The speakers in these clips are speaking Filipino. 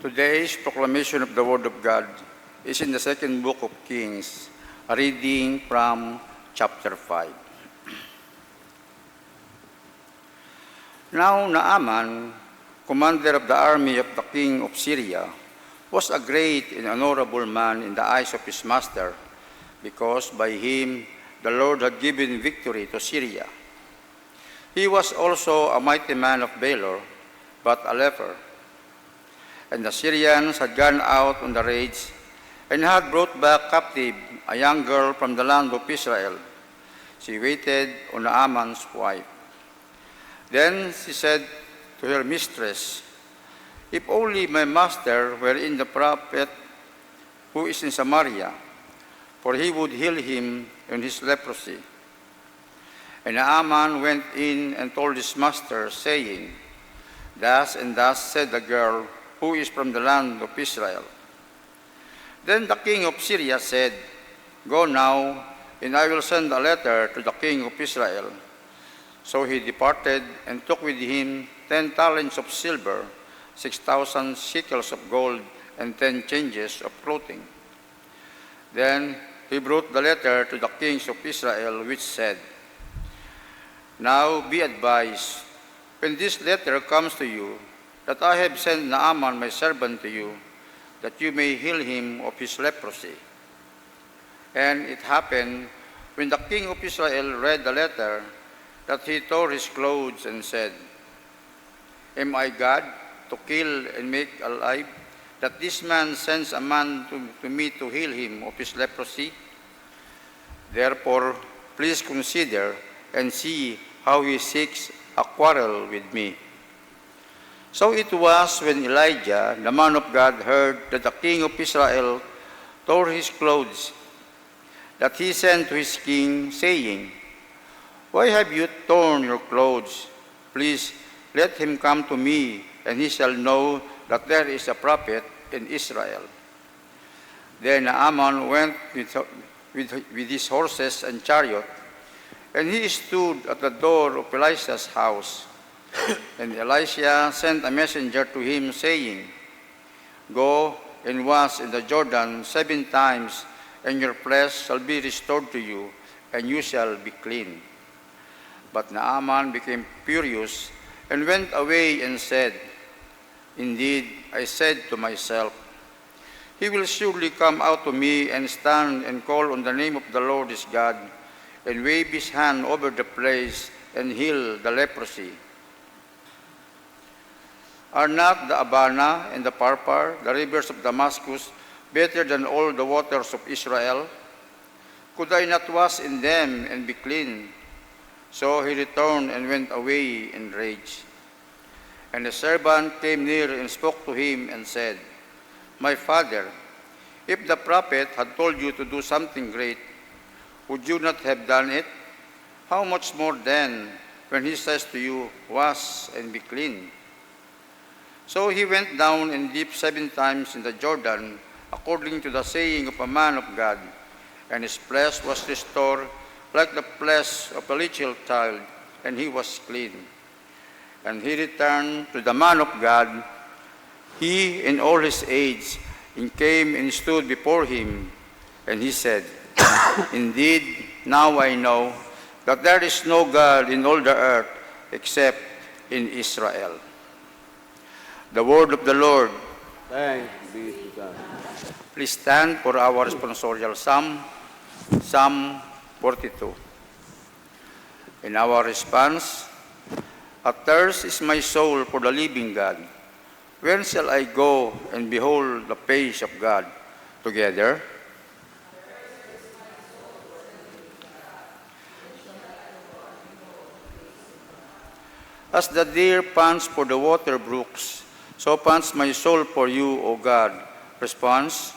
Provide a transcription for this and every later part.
Today's proclamation of the Word of God is in the second book of Kings, a reading from chapter 5. Now Naaman, commander of the army of the king of Syria, was a great and honorable man in the eyes of his master, because by him the Lord had given victory to Syria. He was also a mighty man of valor, but a leper. And the Syrians had gone out on the raids and had brought back captive a young girl from the land of Israel. She waited on Naaman's wife. Then she said to her mistress, "If only my master were in the prophet who is in Samaria, for he would heal him in his leprosy." And Naaman went in and told his master, saying, "Thus and thus said the girl who is from the land of Israel." Then the king of Syria said, "Go now, and I will send a letter to the king of Israel." So he departed and took with him 10 talents of silver, 6,000 shekels of gold, and 10 changes of clothing. Then he brought the letter to the kings of Israel, which said, "Now be advised, when this letter comes to you, that I have sent Naaman my servant to you, that you may heal him of his leprosy." And it happened, when the king of Israel read the letter, that he tore his clothes and said, "Am I God to kill and make alive, that this man sends a man to me to heal him of his leprosy? Therefore, please consider and see how he seeks a quarrel with me." So it was when Elijah, the man of God, heard that the king of Israel tore his clothes, that he sent to his king, saying, "Why have you torn your clothes? Please let him come to me, and he shall know that there is a prophet in Israel." Then Naaman went with his horses and chariot, and he stood at the door of Elisha's house. And Elisha sent a messenger to him, saying, "Go and wash in the Jordan 7 times, and your flesh shall be restored to you, and you shall be clean." But Naaman became furious and went away and said, "Indeed, I said to myself, he will surely come out to me and stand and call on the name of the Lord his God, and wave his hand over the place and heal the leprosy. Are not the Abana and the Parpar, the rivers of Damascus, better than all the waters of Israel? Could I not wash in them and be clean?" So he returned and went away in rage. And the servant came near and spoke to him and said, "My father, if the prophet had told you to do something great, would you not have done it? How much more then, when he says to you, 'Wash and be clean'?" So he went down and dipped 7 times in the Jordan, according to the saying of a man of God, and his flesh was restored like the flesh of a little child, and he was clean. And he returned to the man of God, he in all his age, and came and stood before him. And he said, "Indeed, now I know that there is no God in all the earth except in Israel." The word of the Lord. Thanks be to God. Please stand for our responsorial psalm, Psalm 42. In our response, "Athirst is my soul for the living God. When shall I go and behold the face of God?" Together. As the deer pants for the water brooks, so pants my soul for you, O God. Response.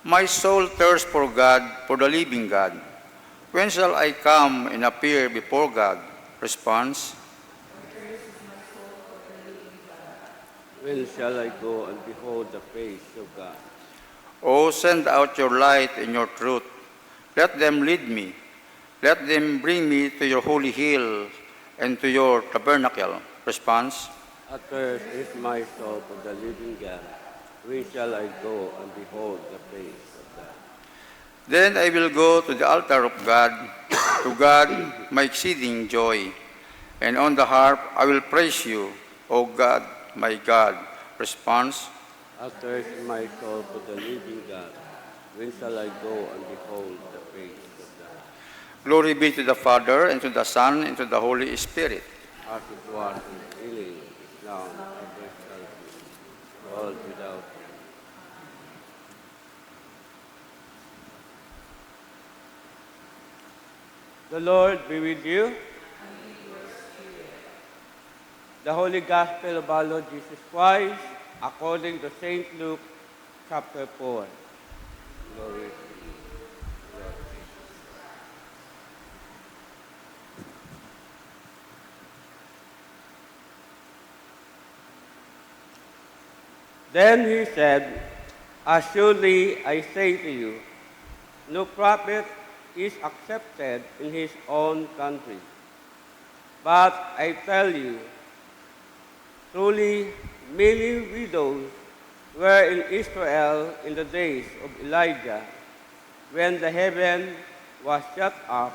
My soul thirsts for God, for the living God. When shall I come and appear before God? Response. When shall I go and behold the face of God? Oh, send out your light and your truth. Let them lead me. Let them bring me to your holy hill and to your tabernacle. Response. Accursed is my soul for the living God. Where shall I go and behold the face of God? Then I will go to the altar of God, to God my exceeding joy. And on the harp I will praise you, O God, my God. Response. Accursed is my soul for the living God. When shall I go and behold the face of God? Glory be to the Father, and to the Son, and to the Holy Spirit. As it was in the beginning, is now, and ever shall be, world without end. The Lord be with you. The Holy Gospel of our Lord Jesus Christ, according to St. Luke, chapter 4. Glory to you, Lord. Then he said, Assuredly I say to you, no prophet is accepted in his own country. But I tell you, truly many widows were in Israel in the days of Elijah, when the heaven was shut up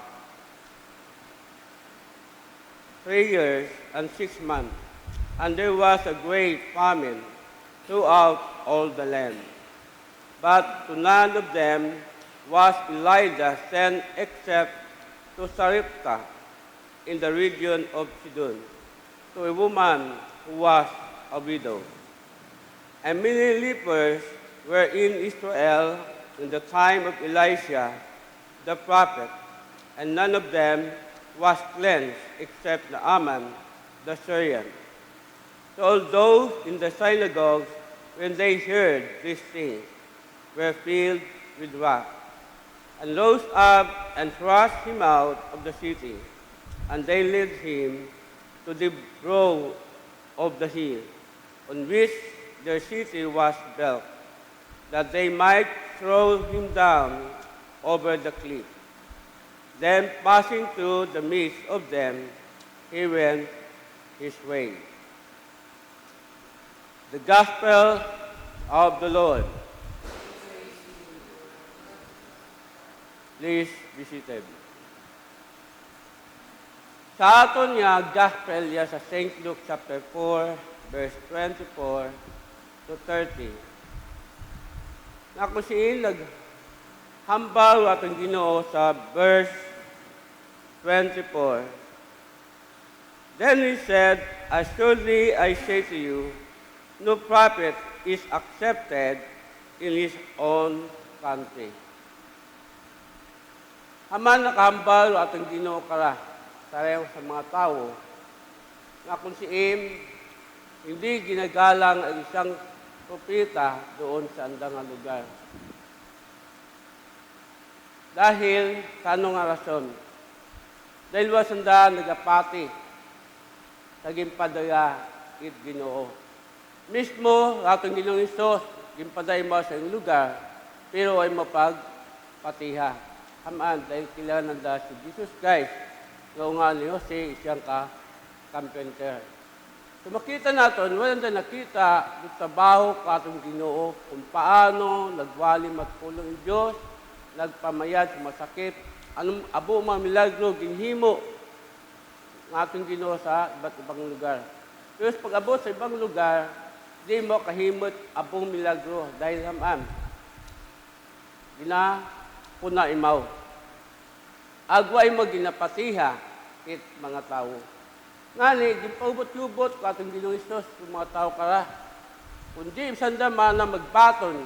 3 years and 6 months, and there was a great famine throughout all the land. But to none of them was Elijah sent except to Sarepta in the region of Sidon, to a woman who was a widow. And many lepers were in Israel in the time of Elisha the prophet, and none of them was cleansed except Naaman the Syrian. So all those in the synagogues, when they heard these things, were filled with wrath, and rose up and thrust him out of the city. And they led him to the brow of the hill, on which their city was built, that they might throw him down over the cliff. Then, passing through the midst of them, he went his way. The Gospel of the Lord. Please be seated. Sa aton nga Gospel ya sa St. Luke chapter 4, verse 24 to 30. Na kung siin naghambal atong Ginoo sa verse 24. Then he said, Assuredly I say to you, no prophet is accepted in his own country. Haman nakahambal atong Ginoo kara sareho sa mga tao na kung siim hindi ginagalang ang isang propeta doon sa andang lugar. Dahil sa ano nga rason? Dahil wasanda nagapati sa gimpadaya it Ginoo. Mismo atong Ginoong Hesus gimpaday mo sa iyong lugar pero ay mapagpatiha. Hamaan dahil kailangan nanda si Jesus Christ nga nga ni Jose isang ka-carpenter. So makita natin, walang na nakita yung trabaho ka atong Ginoo kung paano nagwali matulong ang Diyos, nagpamayad sa masakit, anong abo mga milagro, ginhimo ng atong Ginoo sa iba't ibang lugar. Pero pag abot sa ibang lugar, di mo kahimot abong milagro dahil hamaan. Puna imaw. Agway mo ginapatiha it mga tao. Ngani, gipaubot-ubot ko atong Ginoong Hesus yung mga tao kara. Kundi sanda man na magbaton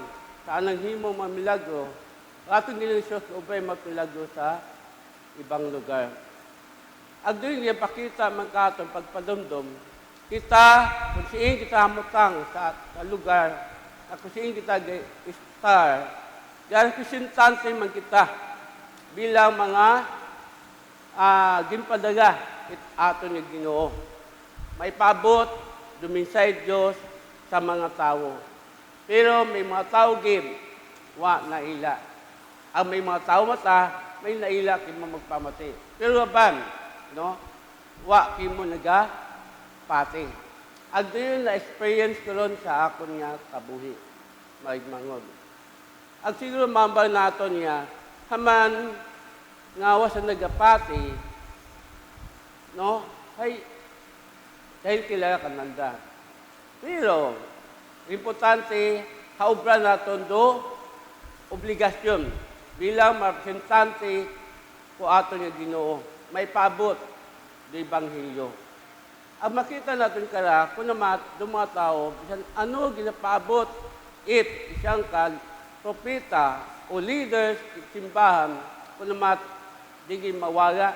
sa anang himo mga milagro, atong Ginoong Hesus ubay magmilagro sa ibang lugar. Agdoy niya pakita man katong pagpadumdum, kita, kung siin kita hamutang sa lugar, at kung siin kita star, yan representante man kita bilang mga gimpadaga it ato ni Ginoo. May pabot, duminsay Diyos sa mga tao. Pero may mga tao gim, wa na ila. Ang may mga tao mata, may naila kimo magpamati. Pero ban, no? Wa kimo naga pati. Ag yun na-experience ko ron sa akon nga kabuhi. Maigmangod. Ag siguro mambal nato niya, haman ngawa sa nagapati, no? Ay, dahil kilala kananda. Pero, importante, haubra naton do, obligasyon, bilang representante ko ato niya Ginoo, may paabot do Ebanghelyo. Ang makita natin kara, kung mga tao, ano ginapaabot if isang propeta o leaders ng simbahan, kung di mawala,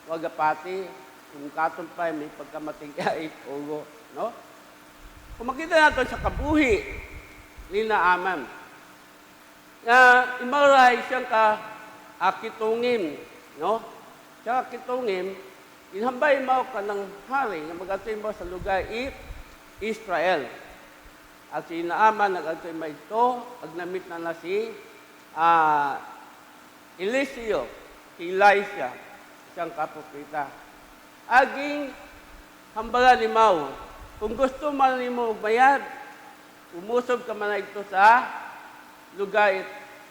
wagapati, kung katumpay, may pagkamatigay, ugo, no? Kung makita natin sa kabuhi ni Naaman, na imaray siyang akitungin, no? Siya akitungin, inhambay mo ka ng hari na mag-atoy mo sa lugar Israel. At si Naaman nag-atoy mo ito, agnamit na si Eliseo, si Elisha, siyang kapropeta. Aging hambala ni Mau, kung gusto man ni mo magbayad, umusob ka man ito sa lugar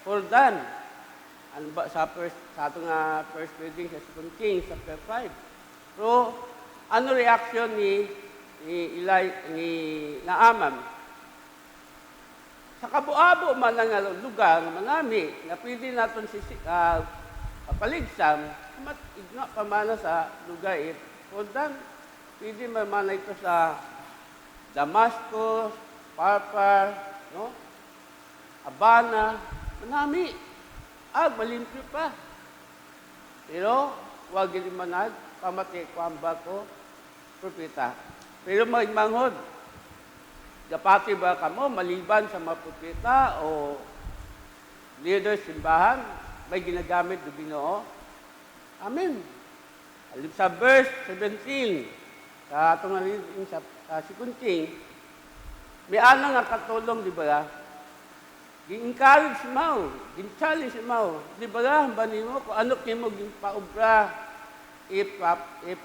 Jordan. Ano ba sa atong first reading sa 2 Kings chapter 5. Pero ano reaction ni Naaman? Sa kabuabo man ang lugar manami na pwede naton kapaligsam, igna pa man sa lugar Jordan. Pwede man ito sa Damascus, Parpar, no? Abana, manami. Malimpyo pa. Pero, huwag ilimanag, pamati ko ang bako, propeta. Pero magmanghod, gapati ba ka mo, maliban sa mga propeta o leaders simbahan, may ginagamit do Ginoo? Amen. Alim sa verse 17, sa atong reading sa 2 Kings, may ana nga katulong, di ba? Gi-encourage mo, gi-challenge mo. Di ba hambani mo kung ano kimo gipaobra if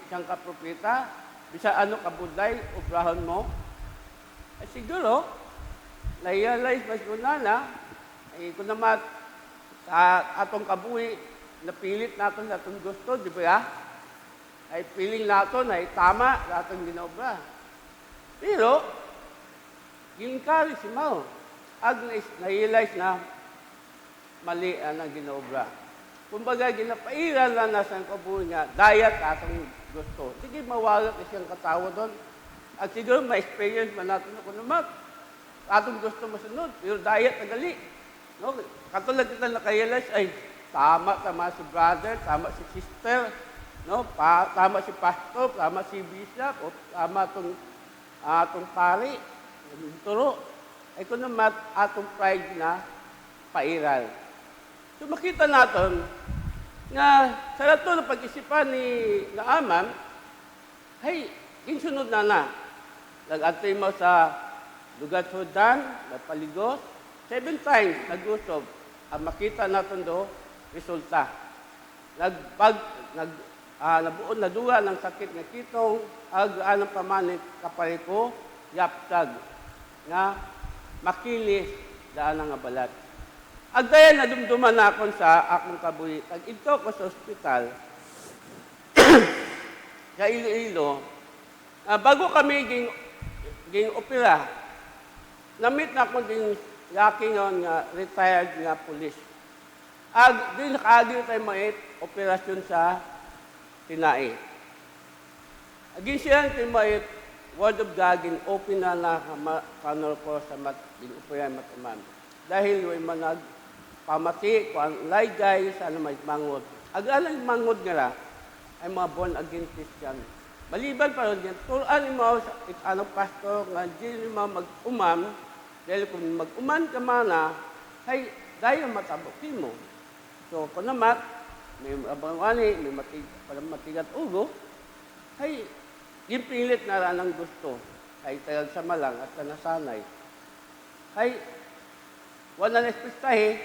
siyang kapropeta, bisa ano kabudlay, obrahon mo. Siguro, na-realize mas kunana, kung naman sa atong kabuhi, napilit natin sa atong gusto, di ba? Ay piling natin ay tama sa atong ginobra. Pero, gi-encourage mo. Na-realize na mali ang ginobra. Kumbaga, ginapairan na nasa kabuhi nga, dayat atong gusto. Sige, mawalat na siyang katawa doon. At siguro, ma-experience man natin na kung naman, atong gusto masunod, pero dayat na gali. No? Katulad kita naka-realize, ay, tama si brother, tama si sister, no? Tama si pastor, tama si bishop, o tama atong pari, turo. Ay kung naman atong pride na pairal. So makita natin na sa lato ng pag-isipan ni Naaman, ay, insunod na. Nag-antay mo sa lugar Jordan, nagpaligos, 7 times nag-usob. Ang makita natin do, resulta. Nabuon na duwa ng sakit ng kitong, anong pamanit kapaliko, yapsag, nga makilis daan nga balat. Agdayan na dumduman na akon sa akong kabuhi. Ito ko sa ospital, sa Iloilo, bago kami ging opera, namit na akong din yaking nga retired nga police. Di nakaagil tayo mait operasyon sa Tinai. Agin siya tayo mait Word of God, open na kanor ko sa opera mataman. Dahil yung manag pamati ko ang laygay sa ano may mangod. Agalang mangod nga la, ay mga born again Christian. Maliban pa rin yan, turuan mo sa anong pastor nga di mo mag-uman, dahil kung mag-uman ka mana, ay dahil matabukin mo. So kung naman, may abangwani, may matigat ugo, ay gipilit na lang ang gusto, ay tagal sa malang at nasanay. Ay, wala na espistahe,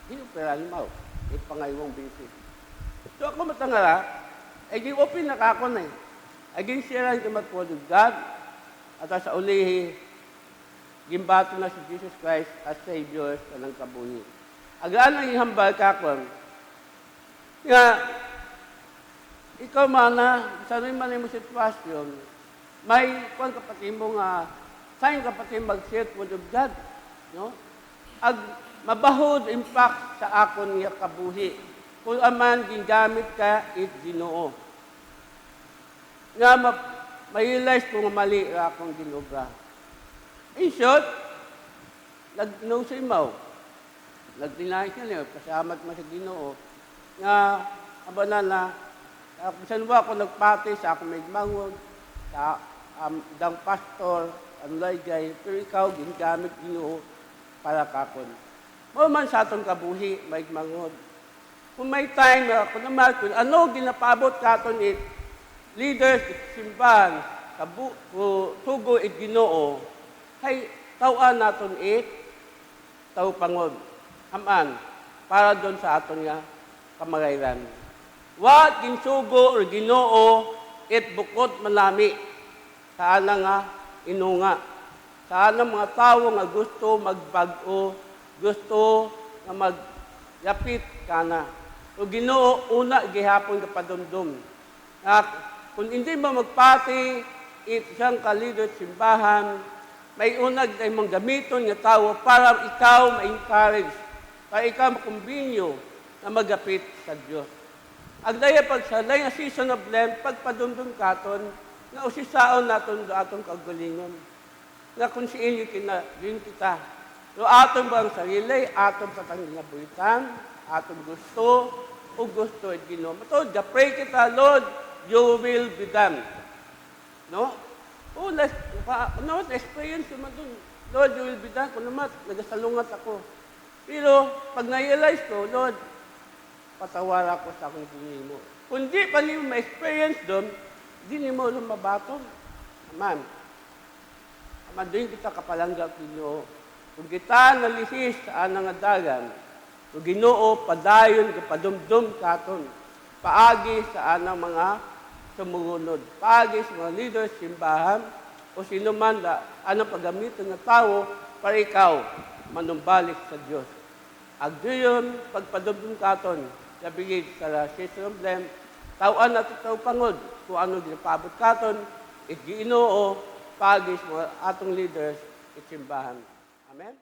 ginuperahan mo. ipangaywang bisis. So ako matangara, ay di open na kako na eh. Aging siya lang matwad of God, at sa ulihi, gimbato na si Jesus Christ as Savior sa ng kabuhi. Agaan ang ihambal kakon, nga, ikaw mana, sa rin man mo sitwasyon, may kung kapatid mo nga, saan kapatid mag-share word of God, no? Ag mabahod impact sa akon nga kabuhi. Kung aman gingamit ka, it Ginoo. Nga ma-realize kung mali ra akong ginobra. In short, nag-no sa imaw. Nag-deny ka niya, pasamat mo sa Ginoo. Nga, abanan na, bisan mo ako nagpati sa akong may mangod, sa dang pastor, ang laygay, pero ikaw, gingamit Ginoo para kakon. Mo man sa atong kabuhi, may mangod. Kung may time, kung naman, kung ano ginapabot katon it, leaders, simbahan, tugo it Ginoo, hay, tawan naton it, tao pangod, haman, para doon sa aton nga kamagayran. Wat ginsugo or Ginoo, it bukod manami, saan na nga inunga. Saan ang mga tao nga gusto magbago, gusto nga magyapit ka na. So Ginoo, una, gihapon ka padumdum. Kung hindi mo magpati, isang kalidot simbahan, may unag ay mong gamiton nga tao para ikaw ma-encourage, para ikaw makumbinyo na magapit sa Diyos. Agdaya pagsalay nga season of Lent, pagpadumdum katon, nga usisaon naton do atong kagulingon. Nga kung si inyo din kita. So atong bang sarili, atong patang ginabuhitan, atong gusto, o gusto at Ginoo. Matod, pray kita, Lord, you will be done. No? Oh, experience naman dun. Lord, you will be done. Kung naman, nagasalungat ako. Pero, pag na-realize ko, Lord, patawara ko sa akong tingin mo. Kung di pa niyo ma-experience doon, di niyo mo lumabaton. Aman. Aman, doon kita kapalangga Ginoo. Kung kita nalihis sa anang adagan, kung Ginoo, padayon, padumdum katon, paagi sa anang mga sumugunod. Paagi sa mga leaders, simbahan, o sino man na anong paggamitan ng tao para ikaw manumbalik sa Diyos. Agduyon, pagpadumdum katon, labigid sa season of Lent, tawan at itaw pangod, kung ano ginapabot katon, it Ginoo, paagi sa mga atong leaders, it simbahan. Amen?